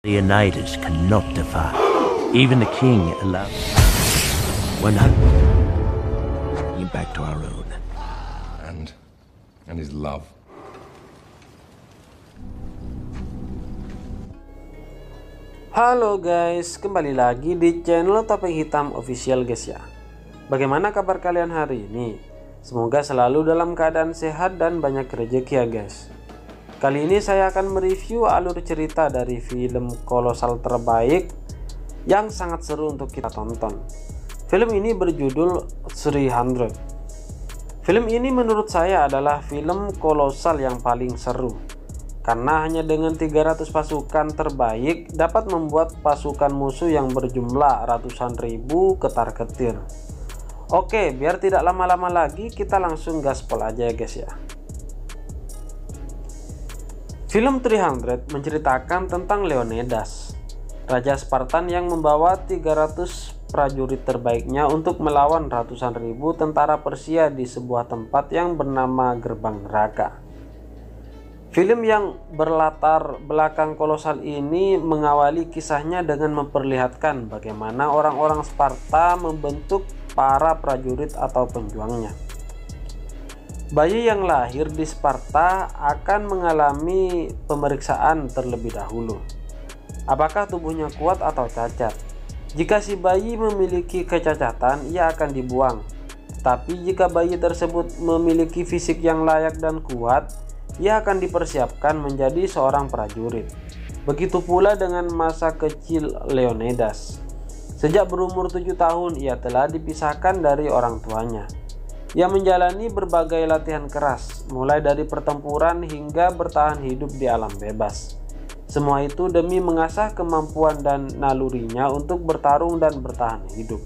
Leonidas cannot defy. Even the king allowed. When back to our own. And his love. Halo guys, kembali lagi di channel Topeng Hitam Official guys ya. Bagaimana kabar kalian hari ini? Semoga selalu dalam keadaan sehat dan banyak rezeki ya guys. Kali ini saya akan mereview alur cerita dari film kolosal terbaik yang sangat seru untuk kita tonton. Film ini berjudul 300. Film ini menurut saya adalah film kolosal yang paling seru. Karena hanya dengan 300 pasukan terbaik dapat membuat pasukan musuh yang berjumlah ratusan ribu ketar-ketir. Oke, biar tidak lama-lama lagi kita langsung gaspol aja ya guys ya. Film 300 menceritakan tentang Leonidas, Raja Spartan yang membawa 300 prajurit terbaiknya untuk melawan ratusan ribu tentara Persia di sebuah tempat yang bernama Gerbang Neraka. Film yang berlatar belakang kolosal ini mengawali kisahnya dengan memperlihatkan bagaimana orang-orang Sparta membentuk para prajurit atau penjuangnya. Bayi yang lahir di Sparta akan mengalami pemeriksaan terlebih dahulu. Apakah tubuhnya kuat atau cacat? Jika si bayi memiliki kecacatan, ia akan dibuang. Tapi jika bayi tersebut memiliki fisik yang layak dan kuat, ia akan dipersiapkan menjadi seorang prajurit. Begitu pula dengan masa kecil Leonidas. Sejak berumur 7 tahun, ia telah dipisahkan dari orang tuanya. Ia menjalani berbagai latihan keras, mulai dari pertempuran hingga bertahan hidup di alam bebas. Semua itu demi mengasah kemampuan dan nalurinya untuk bertarung dan bertahan hidup.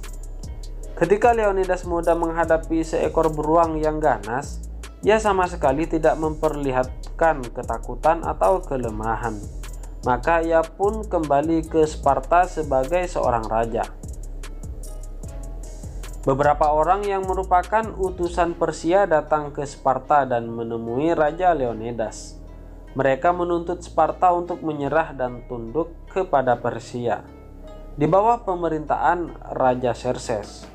Ketika Leonidas muda menghadapi seekor beruang yang ganas, ia sama sekali tidak memperlihatkan ketakutan atau kelemahan. Maka ia pun kembali ke Sparta sebagai seorang raja. Beberapa orang yang merupakan utusan Persia datang ke Sparta dan menemui Raja Leonidas. Mereka menuntut Sparta untuk menyerah dan tunduk kepada Persia di bawah pemerintahan Raja Xerxes.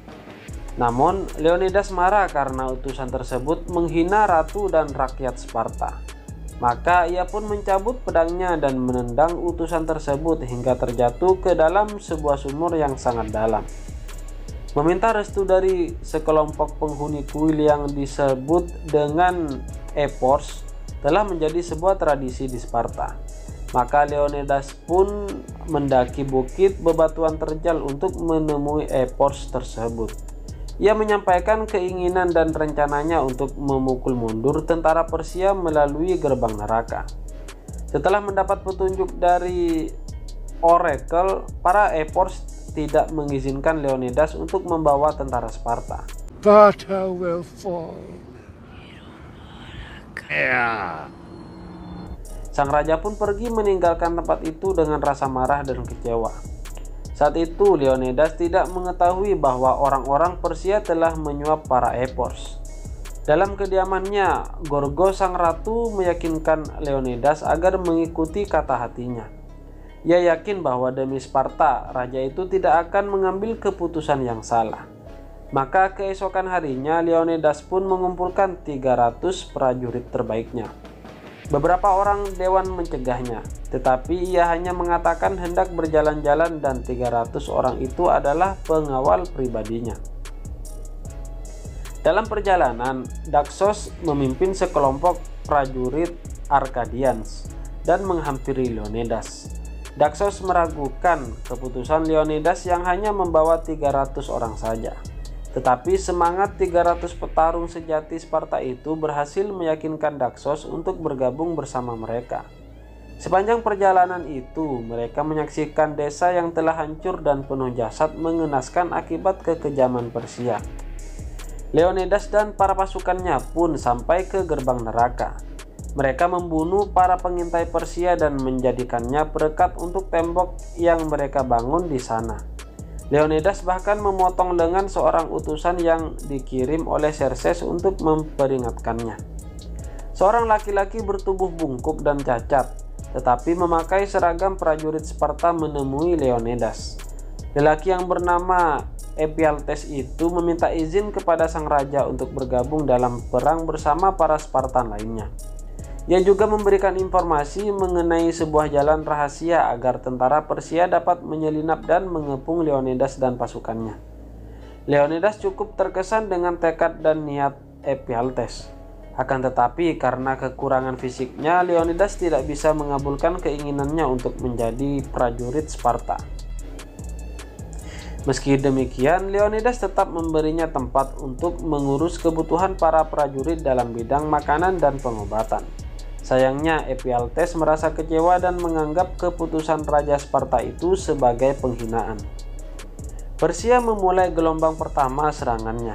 Namun Leonidas marah karena utusan tersebut menghina ratu dan rakyat Sparta. Maka ia pun mencabut pedangnya dan menendang utusan tersebut hingga terjatuh ke dalam sebuah sumur yang sangat dalam. Meminta restu dari sekelompok penghuni kuil yang disebut dengan Ephors telah menjadi sebuah tradisi di Sparta. Maka Leonidas pun mendaki bukit bebatuan terjal untuk menemui Ephors tersebut. Ia menyampaikan keinginan dan rencananya untuk memukul mundur tentara Persia melalui Gerbang Neraka. Setelah mendapat petunjuk dari Oracle, para Ephors tidak mengizinkan Leonidas untuk membawa tentara Sparta. Sparta will fall. Sang raja pun pergi meninggalkan tempat itu dengan rasa marah dan kecewa. Saat itu Leonidas tidak mengetahui bahwa orang-orang Persia telah menyuap para Ephors. Dalam kediamannya, Gorgo sang ratu meyakinkan Leonidas agar mengikuti kata hatinya. Ia yakin bahwa demi Sparta, raja itu tidak akan mengambil keputusan yang salah. Maka keesokan harinya Leonidas pun mengumpulkan 300 prajurit terbaiknya. Beberapa orang dewan mencegahnya, tetapi ia hanya mengatakan hendak berjalan-jalan dan 300 orang itu adalah pengawal pribadinya. Dalam perjalanan, Daxos memimpin sekelompok prajurit Arkadians dan menghampiri Leonidas. Daxos meragukan keputusan Leonidas yang hanya membawa 300 orang saja. Tetapi semangat 300 petarung sejati Sparta itu berhasil meyakinkan Daxos untuk bergabung bersama mereka. Sepanjang perjalanan itu, mereka menyaksikan desa yang telah hancur dan penuh jasad mengenaskan akibat kekejaman Persia. Leonidas dan para pasukannya pun sampai ke Gerbang Neraka. Mereka membunuh para pengintai Persia dan menjadikannya perekat untuk tembok yang mereka bangun di sana. Leonidas bahkan memotong lengan seorang utusan yang dikirim oleh Xerxes untuk memperingatkannya. Seorang laki-laki bertubuh bungkuk dan cacat, tetapi memakai seragam prajurit Sparta menemui Leonidas. Lelaki yang bernama Ephialtes itu meminta izin kepada sang raja untuk bergabung dalam perang bersama para Spartan lainnya. Ia juga memberikan informasi mengenai sebuah jalan rahasia agar tentara Persia dapat menyelinap dan mengepung Leonidas dan pasukannya. Leonidas cukup terkesan dengan tekad dan niat Ephialtes. Akan tetapi karena kekurangan fisiknya, Leonidas tidak bisa mengabulkan keinginannya untuk menjadi prajurit Sparta. Meski demikian, Leonidas tetap memberinya tempat untuk mengurus kebutuhan para prajurit dalam bidang makanan dan pengobatan. Sayangnya, Ephialtes merasa kecewa dan menganggap keputusan Raja Sparta itu sebagai penghinaan. Persia memulai gelombang pertama serangannya.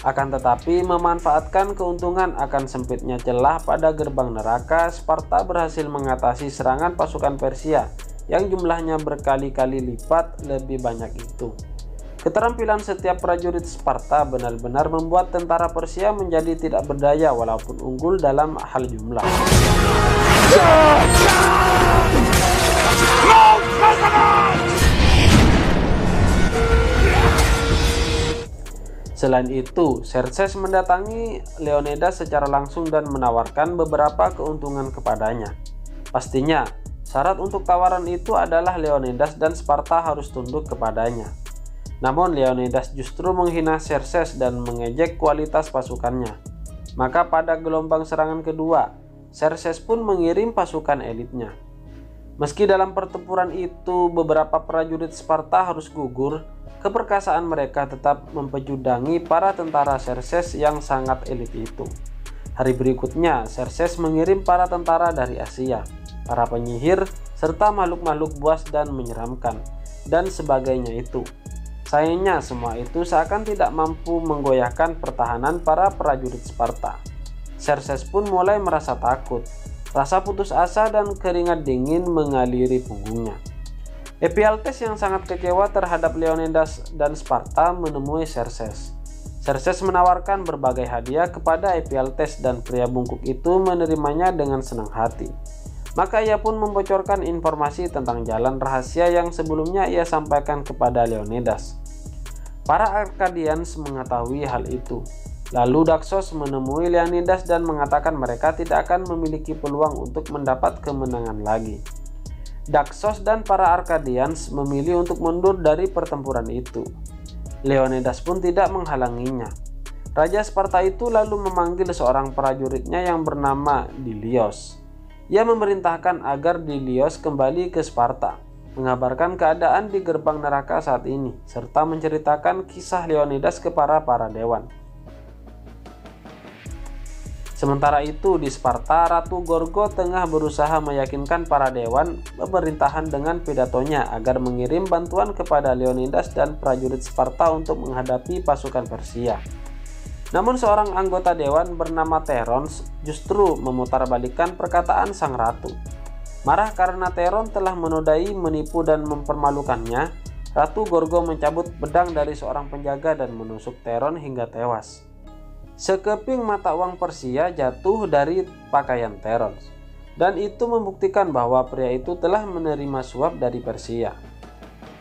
Akan tetapi, memanfaatkan keuntungan akan sempitnya celah pada gerbang neraka, Sparta berhasil mengatasi serangan pasukan Persia yang jumlahnya berkali-kali lipat lebih banyak itu. Keterampilan setiap prajurit Sparta benar-benar membuat tentara Persia menjadi tidak berdaya walaupun unggul dalam hal jumlah. Selain itu, Xerxes mendatangi Leonidas secara langsung dan menawarkan beberapa keuntungan kepadanya. Pastinya, syarat untuk tawaran itu adalah Leonidas dan Sparta harus tunduk kepadanya. Namun Leonidas justru menghina Xerxes dan mengejek kualitas pasukannya. Maka pada gelombang serangan kedua, Xerxes pun mengirim pasukan elitnya. Meski dalam pertempuran itu beberapa prajurit Sparta harus gugur, keperkasaan mereka tetap mempecudangi para tentara Xerxes yang sangat elit itu. Hari berikutnya, Xerxes mengirim para tentara dari Asia, para penyihir, serta makhluk-makhluk buas dan menyeramkan, dan sebagainya itu. Sayangnya semua itu seakan tidak mampu menggoyahkan pertahanan para prajurit Sparta. Xerxes pun mulai merasa takut. Rasa putus asa dan keringat dingin mengaliri punggungnya. Ephialtes yang sangat kecewa terhadap Leonidas dan Sparta menemui Xerxes. Xerxes menawarkan berbagai hadiah kepada Ephialtes dan pria bungkuk itu menerimanya dengan senang hati. Maka ia pun membocorkan informasi tentang jalan rahasia yang sebelumnya ia sampaikan kepada Leonidas. Para Arkadians mengetahui hal itu. Lalu Daxos menemui Leonidas dan mengatakan mereka tidak akan memiliki peluang untuk mendapat kemenangan lagi. Daxos dan para Arkadians memilih untuk mundur dari pertempuran itu. Leonidas pun tidak menghalanginya. Raja Sparta itu lalu memanggil seorang prajuritnya yang bernama Dilios. Ia memerintahkan agar Dilios kembali ke Sparta, mengabarkan keadaan di gerbang neraka saat ini, serta menceritakan kisah Leonidas kepada para dewan. Sementara itu di Sparta, Ratu Gorgo tengah berusaha meyakinkan para dewan pemerintahan dengan pidatonya agar mengirim bantuan kepada Leonidas dan prajurit Sparta untuk menghadapi pasukan Persia. Namun seorang anggota dewan bernama Terons justru memutarbalikkan perkataan sang ratu. Marah karena Teron telah menodai, menipu dan mempermalukannya, Ratu Gorgo mencabut pedang dari seorang penjaga dan menusuk Teron hingga tewas. Sekeping mata uang Persia jatuh dari pakaian Terons, dan itu membuktikan bahwa pria itu telah menerima suap dari Persia.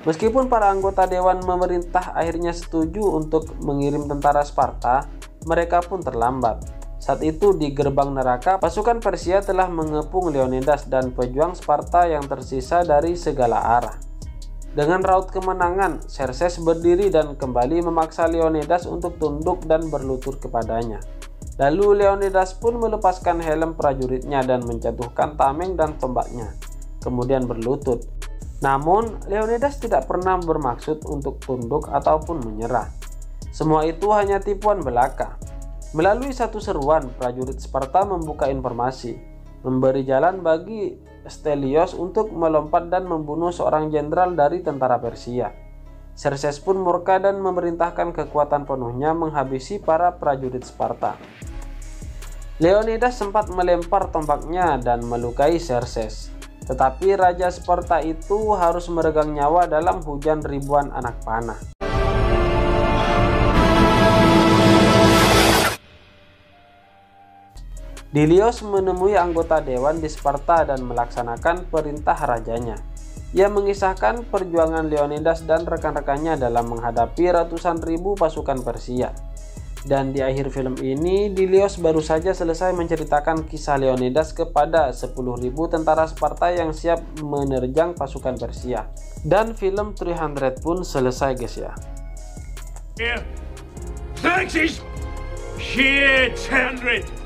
Meskipun para anggota dewan pemerintah akhirnya setuju untuk mengirim tentara Sparta, mereka pun terlambat. Saat itu di gerbang neraka, pasukan Persia telah mengepung Leonidas dan pejuang Sparta yang tersisa dari segala arah. Dengan raut kemenangan, Xerxes berdiri dan kembali memaksa Leonidas untuk tunduk dan berlutut kepadanya. Lalu Leonidas pun melepaskan helm prajuritnya dan menjatuhkan tameng dan tombaknya, kemudian berlutut. Namun, Leonidas tidak pernah bermaksud untuk tunduk ataupun menyerah. Semua itu hanya tipuan belaka. Melalui satu seruan, prajurit Sparta membuka informasi, memberi jalan bagi Stelios untuk melompat dan membunuh seorang jenderal dari tentara Persia. Xerxes pun murka dan memerintahkan kekuatan penuhnya menghabisi para prajurit Sparta. Leonidas sempat melempar tombaknya dan melukai Xerxes. Tetapi Raja Sparta itu harus meregang nyawa dalam hujan ribuan anak panah. Dilios menemui anggota dewan di Sparta dan melaksanakan perintah rajanya. Ia mengisahkan perjuangan Leonidas dan rekan-rekannya dalam menghadapi ratusan ribu pasukan Persia. Dan di akhir film ini, Dilios baru saja selesai menceritakan kisah Leonidas kepada 10.000 tentara Sparta yang siap menerjang pasukan Persia. Dan film 300 pun selesai guys ya. Thanks, shit, 100.